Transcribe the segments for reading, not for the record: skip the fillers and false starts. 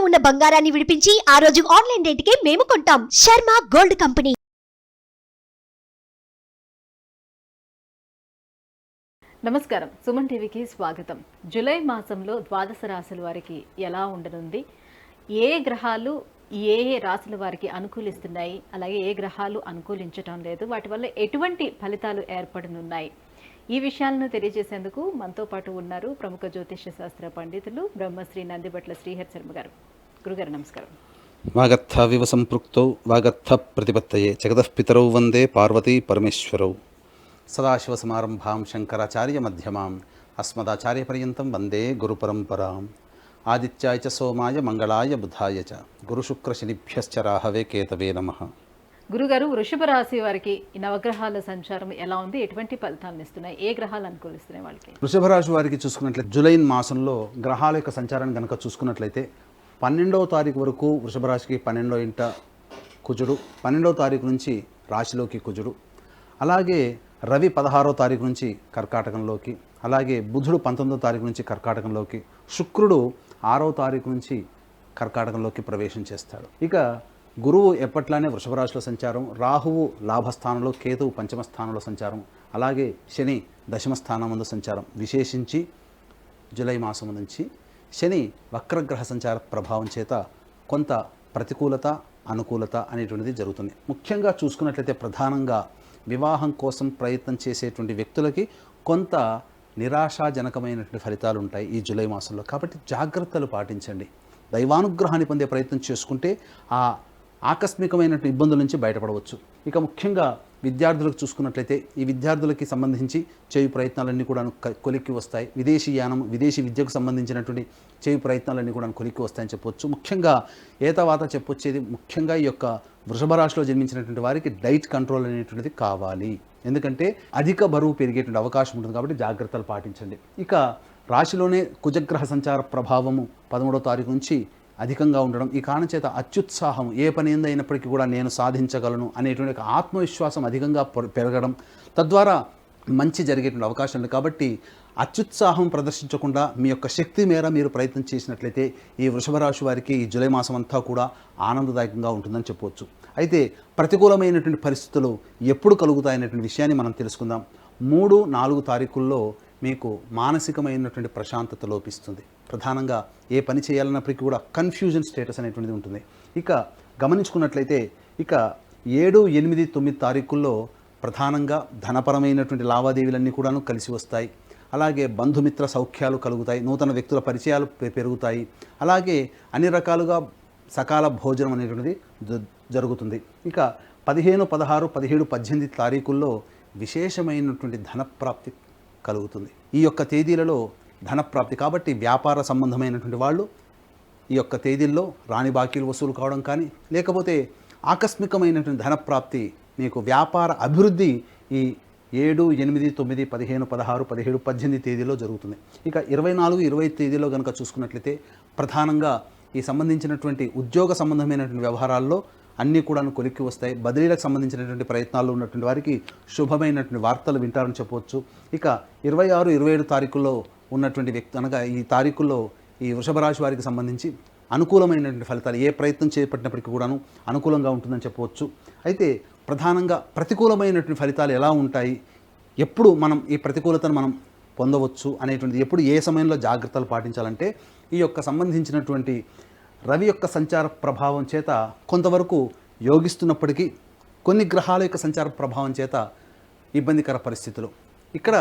ఉన్న బంగారాన్ని విడిపించి ఆ రోజు ఆన్లైన్ రేటుకే మేము కొంటాం. Sharma gold company. నమస్కారం, సుమన్ టీవీకి స్వాగతం. జూలై మాసంలో ద్వాదశ రాశుల వారికి ఎలా ఉండనుంది, ఏ గ్రహాలు ఏ రాశుల వారికి అనుకూలిస్తున్నాయి, అలాగే ఏ గ్రహాలు అనుకూలించటం లేదు, వాటి వల్ల ఎటువంటి ఫలితాలు ఏర్పడనున్నాయి, ఈ విషయాలను తెలియజేసేందుకు మనతో పాటు ఉన్నారు ప్రముఖ జ్యోతిష్య శాస్త్ర పండితులు బ్రహ్మశ్రీ నందిబట్ల శ్రీహరి శర్మ గారు. గురుగారు నమస్కారం. వాగర్థ వివ సంపృక్తౌ వాగర్థ ప్రతిపత్తయే జగతఃపితరౌ వందే పార్వతీ పరమేశ్వరౌ. సదాశివసమారంభాం శంకరాచార్య మధ్యమాం అస్మదాచార్య పర్యంతం వందే గురుపరంపరాం. ఆదిత్యాయ చ సోమాయ మంగళాయ బుధాయ చ గురుశుక్రశనిభ్యశ్చ రాహవే కేతవే నమః. గురుగారు, వృషభ రాశి వారికి ఈ నవగ్రహాల సంచారం ఎలా ఉంది, ఎటువంటి ఫలితాలను ఇస్తున్నాయి, ఏ గ్రహాలు అనుకూలిస్తున్నాయి వాళ్ళకి? వృషభ రాశి వారికి చూసుకున్నట్లయితే జూలై మాసంలో గ్రహాల యొక్క సంచారాన్ని కనుక చూసుకున్నట్లయితే 12వ తారీఖు వరకు వృషభ రాశికి 12వ ఇంట కుజుడు, 12వ తారీఖు నుంచి రాశిలోకి కుజుడు, అలాగే రవి 16వ తారీఖు నుంచి కర్కాటకంలోకి, అలాగే బుధుడు 19వ తారీఖు నుంచి కర్కాటకంలోకి, శుక్రుడు 6వ తారీఖు నుంచి కర్కాటకంలోకి ప్రవేశం చేస్తాడు. ఇక గురువు ఎప్పట్లానే వృషభ రాశిలో సంచారం, రాహువు లాభస్థానంలో, కేతువు పంచమ స్థానంలో సంచారం, అలాగే శని దశమ స్థానం సంచారం. విశేషించి జూలై మాసం నుంచి శని వక్రగ్రహ సంచార ప్రభావం చేత కొంత ప్రతికూలత అనుకూలత అనేటువంటిది జరుగుతుంది. ముఖ్యంగా చూసుకున్నట్లయితే ప్రధానంగా వివాహం కోసం ప్రయత్నం చేసేటువంటి వ్యక్తులకి కొంత నిరాశాజనకమైనటువంటి ఫలితాలు ఉంటాయి ఈ జూలై మాసంలో. కాబట్టి జాగ్రత్తలు పాటించండి. దైవానుగ్రహాన్ని పొందే ప్రయత్నం చేసుకుంటే ఆ ఆకస్మికమైనటువంటి ఇబ్బందుల నుంచి బయటపడవచ్చు. ఇక ముఖ్యంగా విద్యార్థులకు చూసుకున్నట్లయితే ఈ విద్యార్థులకి సంబంధించి చేయు ప్రయత్నాలన్నీ కూడా కొలిక్కి వస్తాయి. విదేశీ యానం, విదేశీ విద్యకు సంబంధించినటువంటి చేయు ప్రయత్నాలన్నీ కూడా కొలిక్కి వస్తాయని చెప్పొచ్చు. ముఖ్యంగా ఏతవాత చెప్పొచ్చేది ముఖ్యంగా ఈ యొక్క వృషభ రాశిలో జన్మించినటువంటి వారికి డైట్ కంట్రోల్ అనేటువంటిది కావాలి. ఎందుకంటే అధిక బరువు పెరిగేటువంటి అవకాశం ఉంటుంది కాబట్టి జాగ్రత్తలు పాటించండి. ఇక రాశిలోనే కుజగ్రహ సంచార ప్రభావము 13వ తారీఖు నుంచి అధికంగా ఉండడం, ఈ కారణం చేత అత్యుత్సాహం, ఏ పని ఏందైనప్పటికీ కూడా నేను సాధించగలను అనేటువంటి ఆత్మవిశ్వాసం అధికంగా పెరగడం, తద్వారా మంచి జరిగేటువంటి అవకాశం ఉంది. కాబట్టి అత్యుత్సాహం ప్రదర్శించకుండా మీ యొక్క శక్తి మేర మీరు ప్రయత్నం చేసినట్లయితే ఈ వృషభ రాశి వారికి ఈ జూలై మాసం అంతా కూడా ఆనందదాయకంగా ఉంటుందని చెప్పవచ్చు. అయితే ప్రతికూలమైనటువంటి పరిస్థితులు ఎప్పుడు కలుగుతాయనేటువంటి విషయాన్ని మనం తెలుసుకుందాం. 3, 4 తారీఖుల్లో మీకు మానసికమైనటువంటి ప్రశాంతత లోపిస్తుంది. ప్రధానంగా ఏ పని చేయాలన్నప్పటికీ కూడా కన్ఫ్యూజన్ స్టేటస్ అనేటువంటిది ఉంటుంది. ఇక గమనించుకున్నట్లయితే ఇక 7, 8, 9 తారీఖుల్లో ప్రధానంగా ధనపరమైనటువంటి లావాదేవీలన్నీ కూడాను కలిసి వస్తాయి. అలాగే బంధుమిత్ర సౌఖ్యాలు కలుగుతాయి, నూతన వ్యక్తుల పరిచయాలు పెరుగుతాయి, అలాగే అన్ని రకాలుగా సకాల భోజనం అనేటువంటిది జరుగుతుంది. ఇక 15, 16, 17, 18 తారీఖుల్లో విశేషమైనటువంటి ధనప్రాప్తి కలుగుతుంది. ఈ యొక్క తేదీలలో ధనప్రాప్తి కాబట్టి వ్యాపార సంబంధమైనటువంటి వాళ్ళు ఈ యొక్క తేదీల్లో రాని బాకీలు వసూలు కావడం కానీ, లేకపోతే ఆకస్మికమైనటువంటి ధనప్రాప్తి, మీకు వ్యాపార అభివృద్ధి ఈ 7, 8, 9, 15, 16, 17, 18 తేదీలో జరుగుతుంది. ఇక 24, 20 తేదీలో కనుక చూసుకున్నట్లయితే ప్రధానంగా ఈ సంబంధించినటువంటి ఉద్యోగ సంబంధమైనటువంటి వ్యవహారాల్లో అన్నీ కూడా కొలిక్కి వస్తాయి. బదిలీలకు సంబంధించినటువంటి ప్రయత్నాల్లో ఉన్నటువంటి వారికి శుభమైనటువంటి వార్తలు వింటారని చెప్పవచ్చు. ఇక 26, 27 తారీఖుల్లో ఉన్నటువంటి వ్యక్తి అనగా ఈ తారీఖుల్లో ఈ వృషభ రాశి వారికి సంబంధించి అనుకూలమైనటువంటి ఫలితాలు, ఏ ప్రయత్నం చేపట్టినప్పటికీ కూడాను అనుకూలంగా ఉంటుందని చెప్పవచ్చు. అయితే ప్రధానంగా ప్రతికూలమైనటువంటి ఫలితాలు ఎలా ఉంటాయి, ఎప్పుడు మనం ఈ ప్రతికూలతను మనం పొందవచ్చు అనేటువంటిది, ఎప్పుడు ఏ సమయంలో జాగ్రత్తలు పాటించాలంటే ఈ యొక్క సంబంధించినటువంటి రవి యొక్క సంచార ప్రభావం చేత కొంతవరకు యోగిస్తున్నప్పటికీ కొన్ని గ్రహాల యొక్క సంచార ప్రభావం చేత ఇబ్బందికర పరిస్థితులు. ఇక్కడ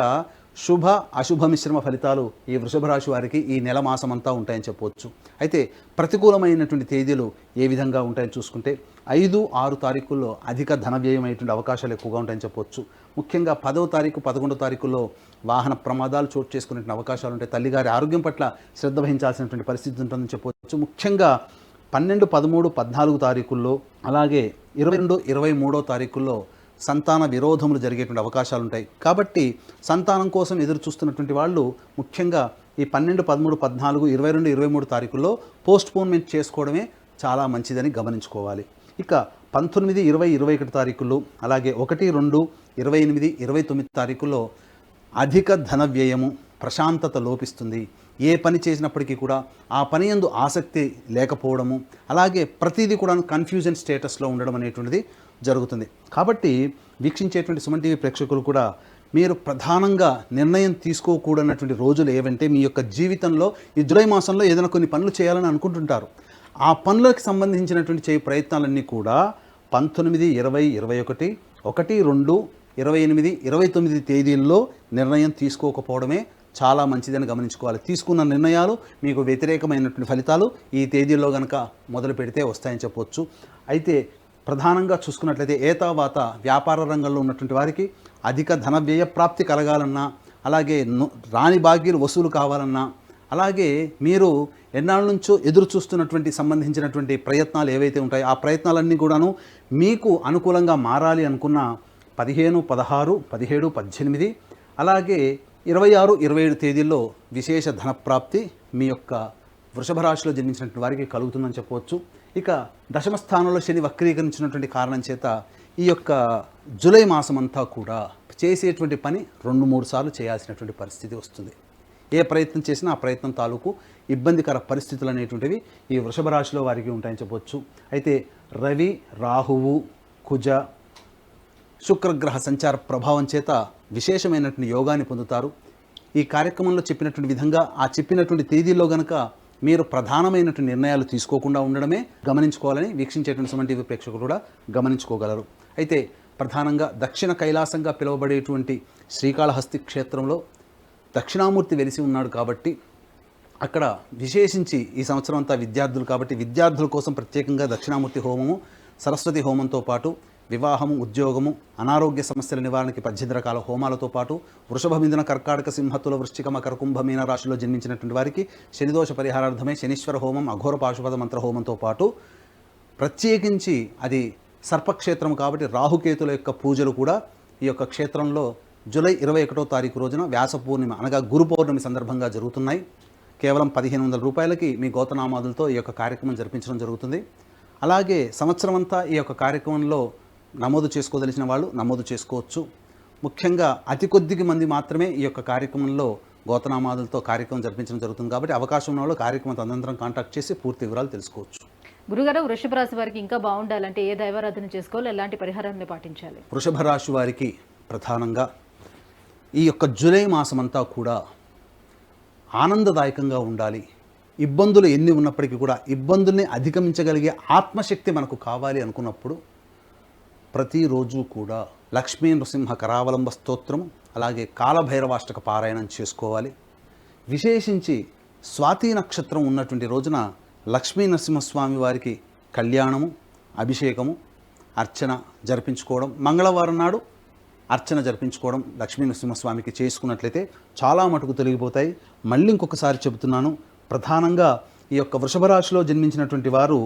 శుభ అశుభ మిశ్రమ ఫలితాలు ఈ వృషభ రాశి వారికి ఈ నెల మాసం అంతా ఉంటాయని చెప్పవచ్చు. అయితే ప్రతికూలమైనటువంటి తేదీలు ఏ విధంగా ఉంటాయని చూసుకుంటే 5, 6 తారీఖుల్లో అధిక ధన వ్యయం అయ్యేటువంటి అవకాశాలు ఎక్కువగా ఉంటాయని చెప్పవచ్చు. ముఖ్యంగా 10వ తారీఖు 11వ తారీఖుల్లో వాహన ప్రమాదాలు చోటు చేసుకునే అవకాశాలు ఉంటాయి. తల్లిగారి ఆరోగ్యం పట్ల శ్రద్ధ వహించాల్సినటువంటి పరిస్థితి ఉంటుందని చెప్పవచ్చు. ముఖ్యంగా 12, 13, 14 తారీఖుల్లో, అలాగే 22, 23వ తారీఖుల్లో సంతాన విరోధములు జరిగేటువంటి అవకాశాలు ఉంటాయి. కాబట్టి సంతానం కోసం ఎదురు చూస్తున్నటువంటి వాళ్ళు ముఖ్యంగా ఈ 12, 13, 14, 22, 23 తారీఖుల్లో పోస్ట్పోన్మెంట్ చేసుకోవడమే చాలా మంచిదని గమనించుకోవాలి. ఇక 19, 20, 21 తారీఖుల్లో, అలాగే 1, 2, 28, 29 తారీఖుల్లో అధిక ధన వ్యయము, ప్రశాంతత లోపిస్తుంది. ఏ పని చేసినప్పటికీ కూడా ఆ పని యందు ఆసక్తి లేకపోవడము, అలాగే ప్రతిదీ కూడా కన్ఫ్యూజన్ స్టేటస్లో ఉండడం అనేటువంటిది జరుగుతుంది. కాబట్టి వీక్షించేటువంటి సుమన్ టీవీ ప్రేక్షకులు కూడా మీరు ప్రధానంగా నిర్ణయం తీసుకోకూడనటువంటి రోజులు ఏవంటే, మీ యొక్క జీవితంలో ఈ జూలై మాసంలో ఏదైనా కొన్ని పనులు చేయాలని అనుకుంటుంటారు. ఆ పనులకు సంబంధించినటువంటి చేయ ప్రయత్నాలన్నీ కూడా 19, 20, 21, 1, 2, 28, 29 తేదీల్లో నిర్ణయం తీసుకోకపోవడమే చాలా మంచిదని గమనించుకోవాలి. తీసుకున్న నిర్ణయాలు మీకు వ్యతిరేకమైనటువంటి ఫలితాలు ఈ తేదీల్లో కనుక మొదలు పెడితే వస్తాయని చెప్పవచ్చు. అయితే ప్రధానంగా చూసుకున్నట్లయితే ఏతావాత వ్యాపార రంగంలో ఉన్నటువంటి వారికి అధిక ధన వ్యయ ప్రాప్తి కలగాలన్నా, అలాగే రాని బాకీలు వసూలు కావాలన్నా, అలాగే మీరు ఎన్నాళ్ళ నుంచో ఎదురు చూస్తున్నటువంటి సంబంధించినటువంటి ప్రయత్నాలు ఏవైతే ఉంటాయో ఆ ప్రయత్నాలన్నీ కూడాను మీకు అనుకూలంగా మారాలి అనుకున్న 15, 16, 17, 18, అలాగే 26, 27 తేదీల్లో విశేష ధనప్రాప్తి మీ యొక్క వృషభ రాశిలో జన్మించినటువంటి వారికి కలుగుతుందని చెప్పవచ్చు. ఇక దశమ స్థానంలో శని వక్రీకరించినటువంటి కారణం చేత ఈ యొక్క జూలై మాసం అంతా కూడా చేసేటువంటి పని 2-3 సార్లు చేయాల్సినటువంటి పరిస్థితి వస్తుంది. ఏ ప్రయత్నం చేసినా ఆ ప్రయత్నం తాలూకు ఇబ్బందికర పరిస్థితులు అనేటువంటివి ఈ వృషభ రాశిలో వారికి ఉంటాయని చెప్పవచ్చు. అయితే రవి, రాహువు, కుజ, శుక్రగ్రహ సంచార ప్రభావం చేత విశేషమైనటువంటి యోగాన్ని పొందుతారు. ఈ కార్యక్రమంలో చెప్పినటువంటి విధంగా ఆ చెప్పినటువంటి తేదీల్లో గనక మీరు ప్రధానమైనటువంటి నిర్ణయాలు తీసుకోకుండా ఉండడమే గమనించుకోవాలని వీక్షించేటువంటి సుమన్ టీవీ ప్రేక్షకులు కూడా గమనించుకోగలరు. అయితే ప్రధానంగా దక్షిణ కైలాసంగా పిలువబడేటువంటి శ్రీకాళహస్తి క్షేత్రంలో దక్షిణామూర్తి వెలిసి ఉన్నాడు కాబట్టి అక్కడ విశేషించి ఈ సంవత్సరం అంతా విద్యార్థులు కాబట్టి విద్యార్థుల కోసం ప్రత్యేకంగా దక్షిణామూర్తి హోమము, సరస్వతి హోమంతో పాటు వివాహము, ఉద్యోగము, అనారోగ్య సమస్యల నివారణకి 18 రకాల హోమాలతో పాటు వృషభ, మిథున, కర్కాటక, సింహతుల, వృశ్చిక, మకర, కుంభ, మీన రాశిలో జన్మించినటువంటి వారికి శనిదోష పరిహారార్థమై శనీశ్వర హోమం, అఘోర పాశుపద మంత్ర హోమంతో పాటు ప్రత్యేకించి అది సర్పక్షేత్రం కాబట్టి రాహుకేతుల యొక్క పూజలు కూడా ఈ యొక్క క్షేత్రంలో జూలై 21వ తారీఖు రోజున వ్యాస పూర్ణిమ అనగా గురు పౌర్ణమి సందర్భంగా జరుగుతున్నాయి. కేవలం 1500 రూపాయలకి మీ గోతనామాదులతో ఈ యొక్క కార్యక్రమం జరిపించడం జరుగుతుంది. అలాగే సంవత్సరం అంతా ఈ యొక్క కార్యక్రమంలో నమోదు చేసుకోదలిచిన వాళ్ళు నమోదు చేసుకోవచ్చు. ముఖ్యంగా అతి కొద్దిగా మంది మాత్రమే ఈ యొక్క కార్యక్రమంలో గోతనామాదులతో కార్యక్రమం జరిపించడం జరుగుతుంది కాబట్టి అవకాశం ఉన్న వాళ్ళు కార్యక్రమం తదనంతరం కాంటాక్ట్ చేసి పూర్తి వివరాలు తెలుసుకోవచ్చు. గురుగారు, వృషభ రాశి వారికి ఇంకా బాగుండాలంటే ఏ దైవారాధన చేసుకోవాలి, ఎలాంటి పరిహారాన్ని పాటించాలి? వృషభ రాశి వారికి ప్రధానంగా ఈ యొక్క జూలై మాసం అంతా కూడా ఆనందదాయకంగా ఉండాలి. ఇబ్బందులు ఎన్ని ఉన్నప్పటికీ కూడా ఇబ్బందుల్ని అధిగమించగలిగే ఆత్మశక్తి మనకు కావాలి అనుకున్నప్పుడు ప్రతిరోజు కూడా లక్ష్మీ నృసింహ కరావలంబ స్తోత్రం, అలాగే కాలభైరవాష్టక పారాయణం చేసుకోవాలి. విశేషించి స్వాతి నక్షత్రం ఉన్నటువంటి రోజున లక్ష్మీ నరసింహస్వామి వారికి కళ్యాణము, అభిషేకము, అర్చన జరిపించుకోవడం, మంగళవారం నాడు అర్చన జరిపించుకోవడం లక్ష్మీ నరసింహస్వామికి చేసుకున్నట్లయితే చాలా మటుకు తొలగిపోతాయి. మళ్ళీ ఇంకొకసారి చెబుతున్నాను, ప్రధానంగా ఈ యొక్క వృషభ రాశిలో జన్మించినటువంటి వారు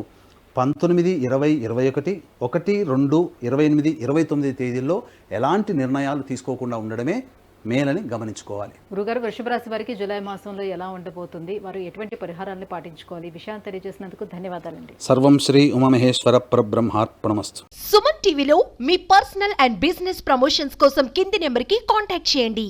19, 20, 21, 1, 2, 28, 29 తేదీల్లో ఎలాంటి నిర్ణయాలు తీసుకోకుండా ఉండడమే మేలని గమనించుకోవాలి. గురుగారు, వృషభ రాశి వారికి జూలై మాసంలో ఎలా ఉండబోతుంది, వారు ఎటువంటి పరిహారాన్ని పాటించుకోవాలి, ఈ విషయాన్ని తెలియజేసినందుకు ధన్యవాదాలండి. సర్వం శ్రీ ఉమామహేశ్వర పరబ్రహ్మార్పణమస్తు. సుమన్ టీవీలో మీ పర్సనల్ అండ్ బిజినెస్ ప్రమోషన్స్ కోసం కింది నెంబర్కి కాంటాక్ట్ చేయండి.